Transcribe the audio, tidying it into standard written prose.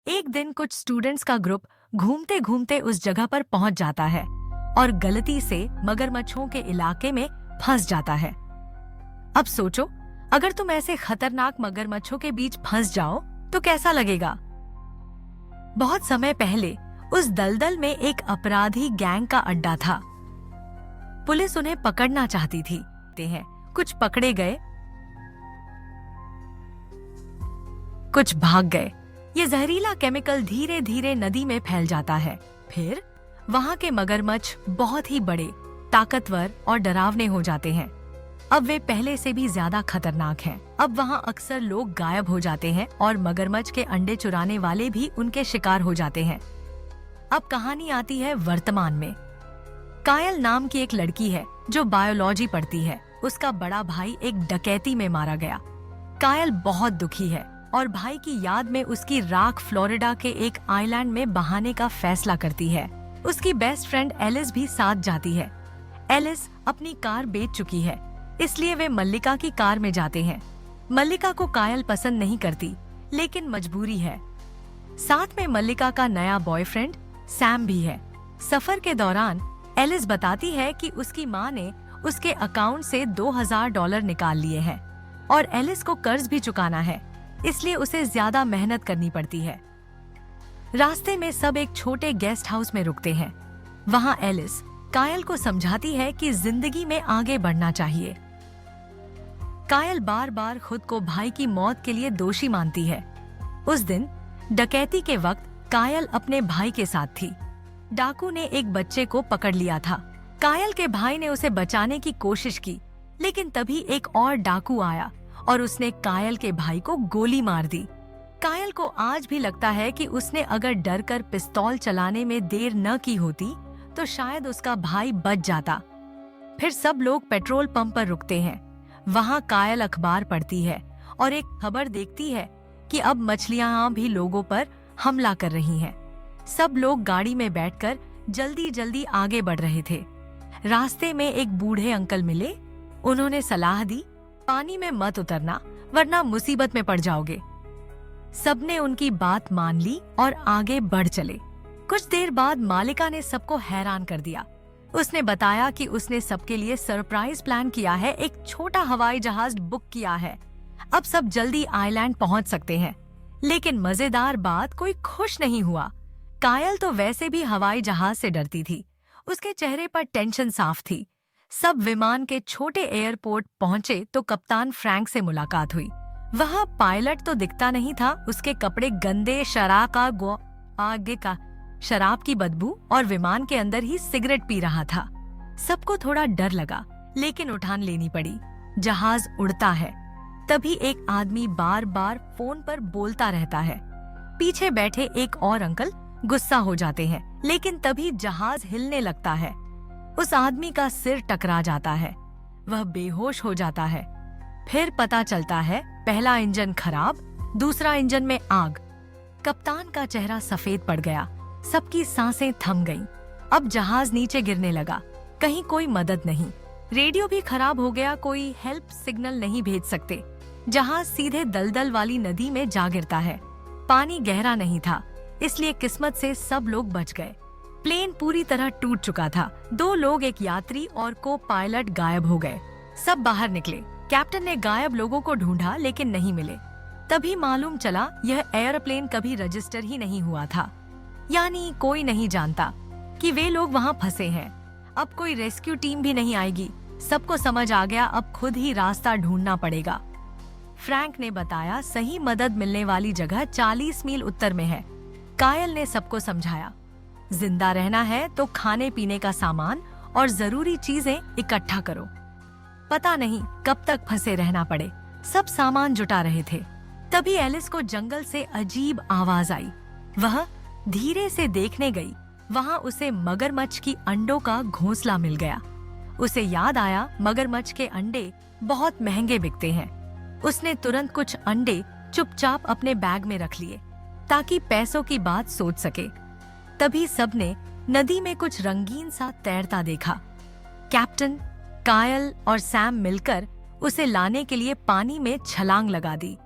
एक दिन कुछ स्टूडेंट्स का ग्रुप घूमते घूमते उस जगह पर पहुंच जाता है और गलती से मगरमच्छों के इलाके में फंस जाता है। अब सोचो, अगर तुम ऐसे खतरनाक मगरमच्छों के बीच फंस जाओ तो कैसा लगेगा। बहुत समय पहले उस दलदल में एक अपराधी गैंग का अड्डा था। पुलिस उन्हें पकड़ना चाहती थी। कुछ पकड़े गए, कुछ भाग गए। ये जहरीला केमिकल धीरे धीरे नदी में फैल जाता है। फिर वहाँ के मगरमच्छ बहुत ही बड़े, ताकतवर और डरावने हो जाते हैं। अब वे पहले से भी ज्यादा खतरनाक हैं। अब वहाँ अक्सर लोग गायब हो जाते हैं और मगरमच्छ के अंडे चुराने वाले भी उनके शिकार हो जाते हैं। अब कहानी आती है वर्तमान में। कायल नाम की एक लड़की है जो बायोलॉजी पढ़ती है। उसका बड़ा भाई एक डकैती में मारा गया। कायल बहुत दुखी है और भाई की याद में उसकी राख फ्लोरिडा के एक आइलैंड में बहाने का फैसला करती है। उसकी बेस्ट फ्रेंड एलिस भी साथ जाती है। एलिस अपनी कार बेच चुकी है, इसलिए वे मल्लिका की कार में जाते हैं। मल्लिका को कायल पसंद नहीं करती, लेकिन मजबूरी है। साथ में मल्लिका का नया बॉयफ्रेंड सैम भी है। सफर के दौरान एलिस बताती है कि उसकी माँ ने उसके अकाउंट से $2000 निकाल लिए हैं और एलिस को कर्ज भी चुकाना है, इसलिए उसे ज्यादा मेहनत करनी पड़ती है। रास्ते में सब एक छोटे गेस्ट हाउस में रुकते हैं। वहाँ एलिस कायल को समझाती है कि जिंदगी में आगे बढ़ना चाहिए। कायल बार बार खुद को भाई की मौत के लिए दोषी मानती है। उस दिन डकैती के वक्त कायल अपने भाई के साथ थी। डाकू ने एक बच्चे को पकड़ लिया था। कायल के भाई ने उसे बचाने की कोशिश की, लेकिन तभी एक और डाकू आया और उसने कायल के भाई को गोली मार दी। कायल को आज भी लगता है कि उसने अगर डरकर पिस्तौल चलाने में देर न की होती तो शायद उसका भाई बच जाता। फिर सब लोग पेट्रोल पंप पर रुकते हैं। वहाँ कायल अखबार पढ़ती है और एक खबर देखती है कि अब मछलियाँ भी लोगों पर हमला कर रही हैं। सब लोग गाड़ी में बैठकर जल्दी जल्दी आगे बढ़ रहे थे। रास्ते में एक बूढ़े अंकल मिले। उन्होंने सलाह दी, पानी में मत उतरना वरना मुसीबत में पड़ जाओगे। सबने उनकी बात मान ली और आगे बढ़ चले। कुछ देर बाद मालिका ने सबको हैरान कर दिया। उसने बताया कि उसने सबके लिए सरप्राइज प्लान किया है, एक छोटा हवाई जहाज बुक किया है। अब सब जल्दी आइलैंड पहुंच सकते हैं। लेकिन मजेदार बात, कोई खुश नहीं हुआ। कायल तो वैसे भी हवाई जहाज से डरती थी। उसके चेहरे पर टेंशन साफ थी। सब विमान के छोटे एयरपोर्ट पहुंचे तो कप्तान फ्रैंक से मुलाकात हुई। वह पायलट तो दिखता नहीं था, उसके कपड़े गंदे, शराब की बदबू और विमान के अंदर ही सिगरेट पी रहा था। सबको थोड़ा डर लगा, लेकिन उठान लेनी पड़ी। जहाज उड़ता है। तभी एक आदमी बार बार फोन पर बोलता रहता है। पीछे बैठे एक और अंकल गुस्सा हो जाते हैं, लेकिन तभी जहाज हिलने लगता है। उस आदमी का सिर टकरा जाता है, वह बेहोश हो जाता है। फिर पता चलता है पहला इंजन खराब, दूसरा इंजन में आग। कप्तान का चेहरा सफेद पड़ गया। सबकी सांसें थम गईं। अब जहाज नीचे गिरने लगा। कहीं कोई मदद नहीं। रेडियो भी खराब हो गया, कोई हेल्प सिग्नल नहीं भेज सकते। जहाज सीधे दलदल वाली नदी में जा गिरता है। पानी गहरा नहीं था, इसलिए किस्मत से सब लोग बच गए। प्लेन पूरी तरह टूट चुका था। 2 लोग, एक यात्री और को पायलट गायब हो गए। सब बाहर निकले। कैप्टन ने गायब लोगों को ढूंढा, लेकिन नहीं मिले। तभी मालूम चला यह एयरप्लेन कभी रजिस्टर ही नहीं हुआ था। यानी कोई नहीं जानता कि वे लोग वहाँ फंसे हैं। अब कोई रेस्क्यू टीम भी नहीं आएगी। सबको समझ आ गया, अब खुद ही रास्ता ढूंढना पड़ेगा। फ्रैंक ने बताया सही मदद मिलने वाली जगह 40 मील उत्तर में है। कायल ने सबको समझाया, जिंदा रहना है तो खाने पीने का सामान और जरूरी चीजें इकट्ठा करो। पता नहीं कब तक फंसे रहना पड़े। सब सामान जुटा रहे थे। तभी एलिस को जंगल से अजीब आवाज आई। वह धीरे से देखने गई। वहाँ उसे मगरमच्छ की अंडों का घोंसला मिल गया। उसे याद आया मगरमच्छ के अंडे बहुत महंगे बिकते हैं। उसने तुरंत कुछ अंडे चुपचाप अपने बैग में रख लिए ताकि पैसों की बात सोच सके। तभी सबने नदी में कुछ रंगीन सा तैरता देखा। कैप्टन, कायल और सैम मिलकर उसे लाने के लिए पानी में छलांग लगा दी।